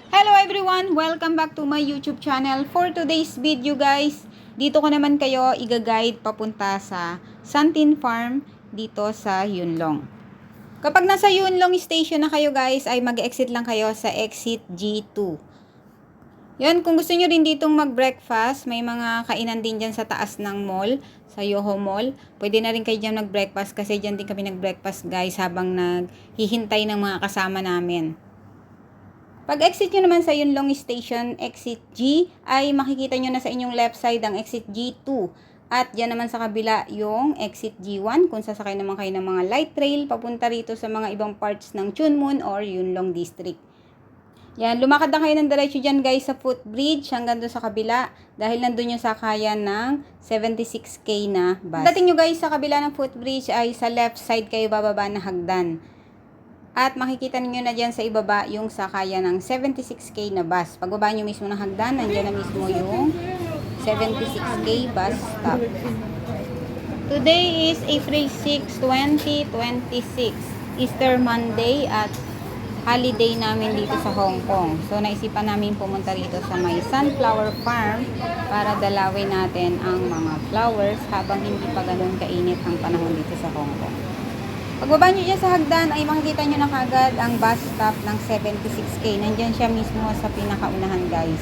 Hello everyone! Welcome back to my YouTube channel. For today's video guys, dito ko naman kayo i-guide papunta sa Santin Farm dito sa Yunlong. Kapag nasa Yunlong station na kayo guys, ay mag-exit lang kayo sa exit G2. Yan, kung gusto nyo rin ditong mag-breakfast, may mga kainan din dyan sa taas ng mall, sa Yoho Mall. Pwede na rin kayo dyan mag-breakfast kasi dyan din kami nag-breakfast guys habang naghihintay ng mga kasama namin. Pag exit nyo naman sa Yunlong Station, exit G, ay makikita nyo na sa inyong left side ang exit G2. At dyan naman sa kabila yung exit G1, kung sasakay naman kayo ng mga light rail, papunta rito sa mga ibang parts ng Chunmun or Yunlong District. Yan, lumakad na kayo ng diretso dyan guys sa footbridge hanggang doon sa kabila dahil nandun yung sakayan ng 76K na bus. Dating nyo guys sa kabila ng footbridge ay sa left side kayo bababa na hagdan. At makikita niyo na dyan sa ibaba yung sakayan ng 76K na bus. Pagbaba nyo mismo ng hagdan, nandiyan na mismo yung 76K bus stop. Today is April 6, 2026. Easter Monday at holiday namin dito sa Hong Kong. So naisipan namin pumunta rito sa may Sunflower Farm para dalawin natin ang mga flowers habang hindi pa ganun kainit ang panahon dito sa Hong Kong. Pagbaba nyo dyan sa hagdan ay makikita nyo na kagad ang bus stop ng 76K. Nandyan siya mismo sa pinakaunahan guys.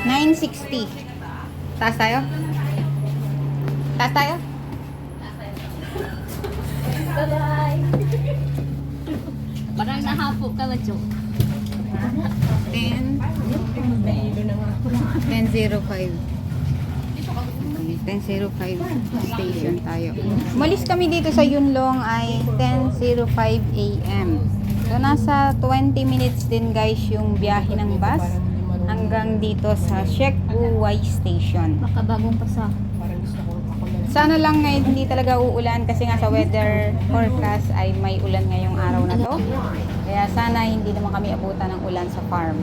$960. Taas tayo? Taas tayo? Bye-bye! Parang nahapo ka ba, Jo? 10 10:05. Okay, 10:05 station tayo. Umalis kami dito sa Yunlong ay 10:05 AM. So nasa 20 minutes din guys yung biyahe ng bus hanggang dito sa Shek Wu Wai Station. Baka bagong pasa. Sana lang ngayon hindi talaga uulan kasi nga sa weather forecast ay may ulan ngayong araw na to. Kaya sana hindi naman kami abutan ng ulan sa farm.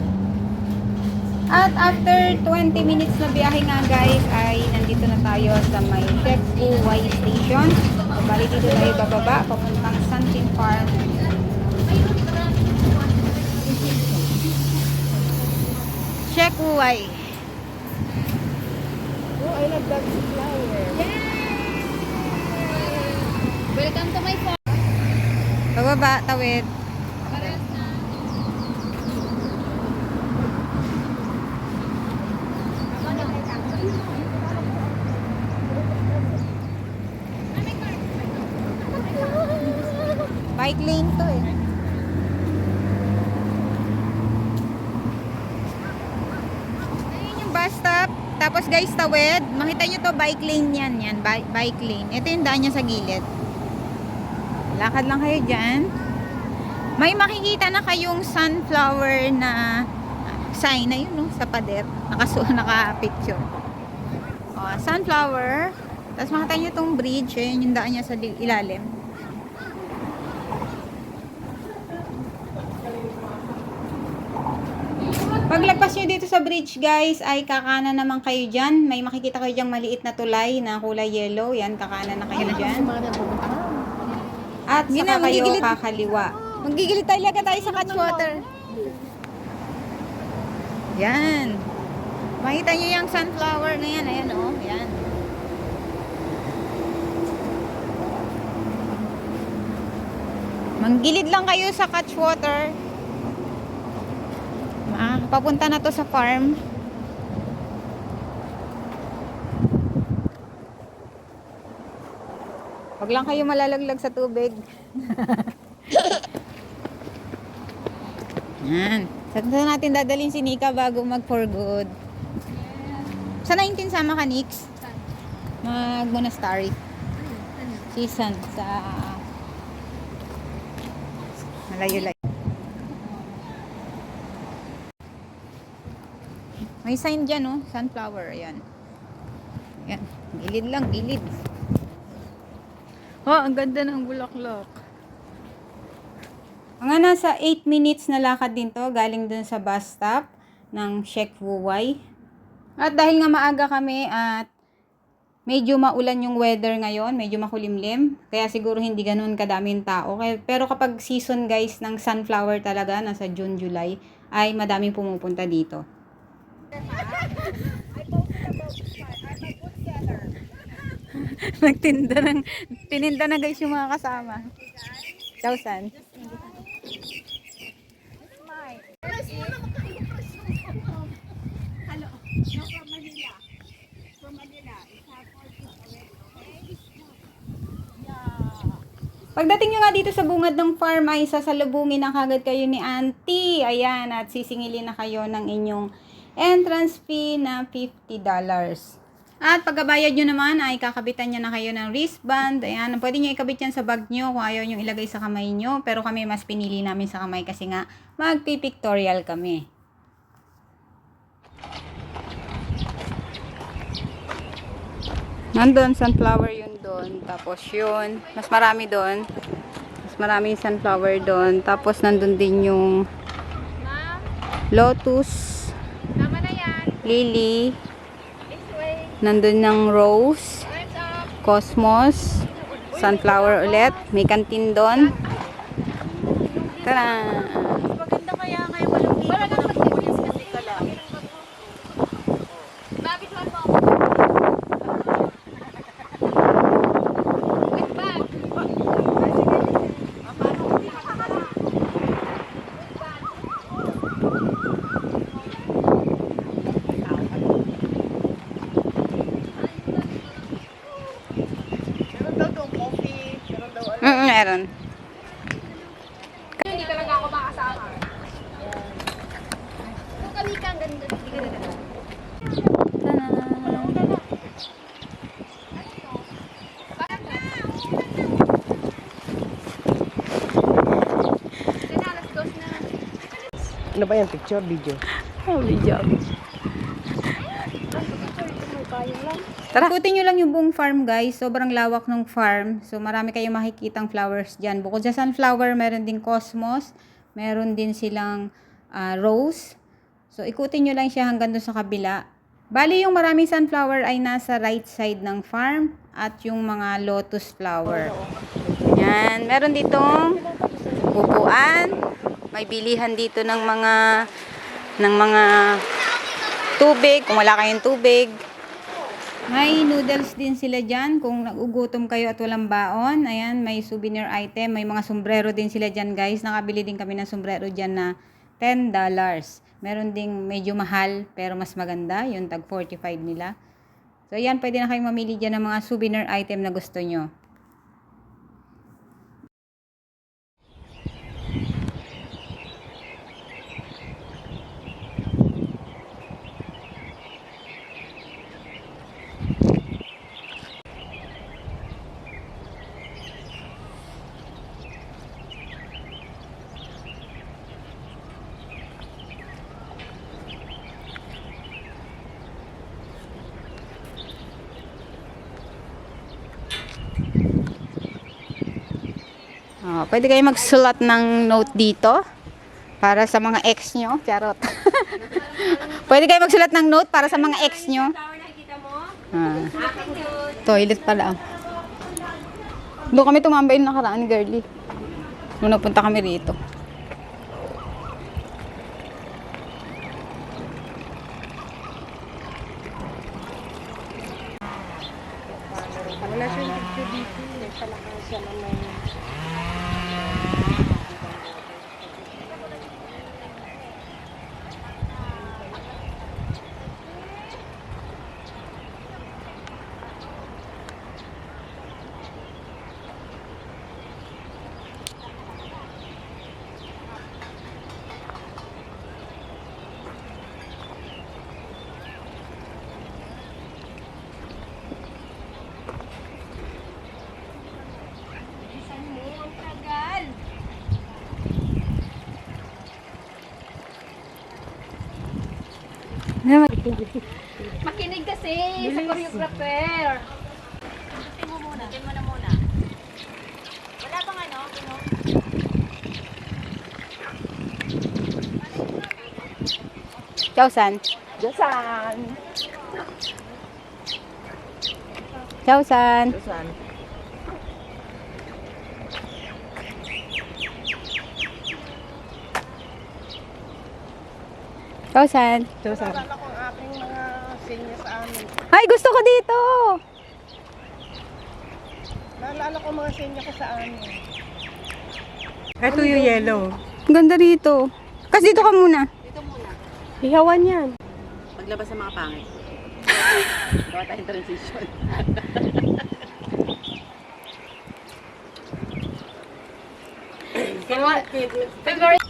At after 20 minutes na biyahe nga guys ay nandito na tayo sa may Shek Wu Wai Station. Bali dito tayo bababa papuntang Santin Farm. Shek Wu Wai. Oh, I love that flower. Welcome to my farm. Bababa, tawid. Parehas na. Bike lane to eh. Ayun yung bus stop. Tapos guys, tawid. Makita nyo to, bike lane yan. Yan, bike lane. Ito yung daan niya sa gilid. Lakad lang kayo dyan. May makikita na kayong sunflower na sign na yun, no? Sa pader. Naka-picture. Oh, sunflower. Tapos makita nyo itong bridge. Ayun yung daan niya sa ilalim. Paglagpas nyo dito sa bridge guys, ay kakanan naman kayo dyan. May makikita kayo dyang maliit na tulay na kulay yellow. Yan, kakanan na kayo dyan. At saka kayo kakaliwa. Magigilid talaga tayo sa Catchwater. Yan. Makita nyo yung sunflower na yan. Ayan o. Oh. Yan. Manggilid lang kayo sa Catchwater. Papunta na to sa farm. Wag lang kayo malalaglag sa tubig. Yan. Saan natin dadalhin si Nika bago mag for good? Sa 19 sama ka, Nix? Mag monastery. Season sa malayo-layo. May sign dyan, oh. Sunflower. Ayan. Yan. Gilid lang, gilid. Oh, ang ganda ng bulaklak. Mga nasa 8 minutes na lakad din to, galing dun sa bus stop ng Shek Wuwai. At dahil nga maaga kami at medyo maulan yung weather ngayon, medyo makulimlim, kaya siguro hindi ganoon kadaming tao. Pero kapag season guys ng sunflower talaga, nasa June, July, ay madaming pumupunta dito. Pininda na guys yung mga kasama. Tausan. Pagdating nyo nga dito sa bungad ng farm ay sasalubungin na kagad kayo ni Auntie. Ayan, at sisingilin na kayo ng inyong entrance fee na $50. At pagkabayad nyo naman ay kakabitan niya na kayo ng wristband. Ayan, pwede nyo ikabit yan sa bag nyo kung ayaw nyo ilagay sa kamay nyo. Pero kami mas pinili namin sa kamay kasi nga magpipictorial kami. Nandun, sunflower yun doon. Tapos yun, mas marami doon. Mas maraming sunflower doon. Tapos nandun din yung lotus, Tama na yan. lily, This way. nandun ng rose, Time's up. cosmos, sunflower ulit. May kantin doon. Tara! Maganda kaya ngayon walang dito. Wala nang pagkikinis kasi ka lang. Bakit mo ako? Wait back. Meron. Hindi talaga ako makasama. Kung kami ka, ang ganda. Hindi ka na. Ano ba yan? Picture? Video? Holy job. Tara. Ikutin nyo lang yung buong farm guys. Sobrang lawak ng farm. So marami kayong makikitang flowers dyan. Bukod sa sunflower, meron din cosmos. Meron din silang rose. So ikutin nyo lang siya hanggang doon sa kabila. Bali yung maraming sunflower ay nasa right side ng farm. At yung mga lotus flower. Yan. Meron ditong upuan. May bilihan dito ng mga tubig. Kung wala kayong tubig. May noodles din sila dyan kung nagugutom kayo at walang baon. Ayan, may souvenir item. May mga sombrero din sila dyan guys. Nakabili din kami ng sombrero dyan na $10. Meron ding medyo mahal pero mas maganda. Yung tag 45 nila. So ayan, pwede na kayong mamili dyan ng mga souvenir item na gusto nyo. Oh, pwede kayo magsulat ng note dito para sa mga ex nyo. Charot. Pwede kayo magsulat ng note para sa mga ex nyo. Toilet pala. Doon kami tumambay nung nakaraan ni Girlie. Nung napunta kami rito. Wala siyang picture dito. Nagpalaka siya ng may... Makinig kasi sa choreographer. Tingin mo muna. Tingin mo na muna. Wala bang ano? Ciao, San. Diyan. Ciao, San. Saan? Ciao, San. Naalala ko ang aking mga senior sa amin. Ay, gusto ko dito! Naalala ko mga senior ko sa amin. Ito yung yellow. Ang ganda rito. Kasi dito ka muna. Dito muna. Ihawan yan. Paglabas sa mga pangit. Gawa tayong transition. February.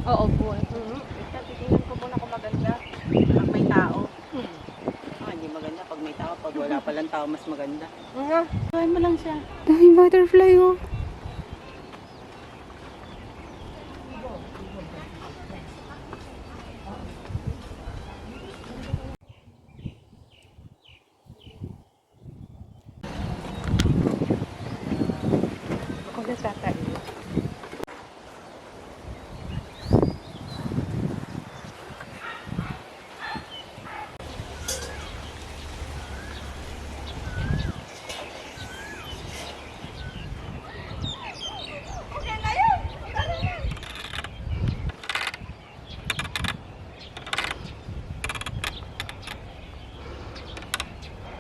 Oo po. Titingnan ko muna kung maganda. Pag may tao. Hindi maganda. Pag may tao, pag wala palang tao, mas maganda. Gawin mo lang siya. Daming butterfly, oh. Ako na tatay.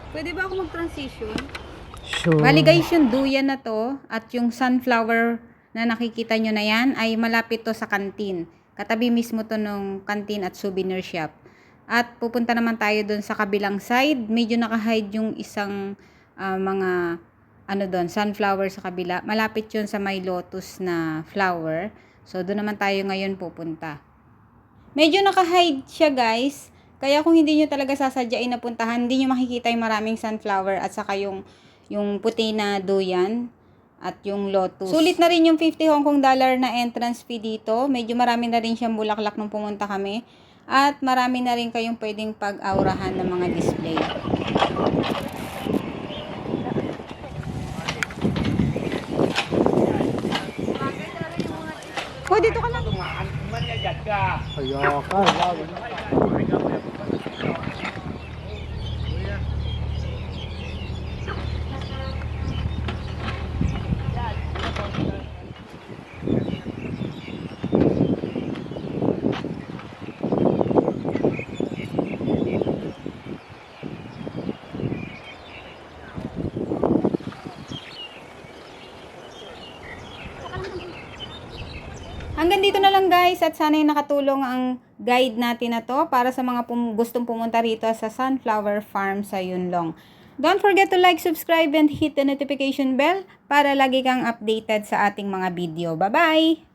Pwede ba ako mag-transition? Sure. Bali guys, yung duyan na to at yung sunflower na nakikita nyo na yan ay malapit to sa kantin. Katabi mismo to nung kantin at souvenir shop. At pupunta naman tayo dun sa kabilang side. Medyo naka-hide yung isang mga doon, sunflower sa kabila. Malapit yun sa may lotus na flower. So doon naman tayo ngayon pupunta. Medyo naka-hide siya guys. Kaya kung hindi nyo talaga sasadyain na puntahan, hindi nyo makikita yung maraming sunflower at saka yung puti na duyan at yung lotus. Sulit na rin yung 50 Hong Kong dollar na entrance fee dito. Medyo marami na rin siyang bulaklak nung pumunta kami. At marami na rin kayong pwedeng pag-aurahan ng mga display. Oh, dito ka lang. Hanggang dito na lang guys at sana'y nakatulong ang guide natin na to para sa mga gustong pumunta rito sa Sunflower Farm sa Yunlong. Don't forget to like, subscribe, and hit the notification bell para lagi kang updated sa ating mga video. Bye-bye!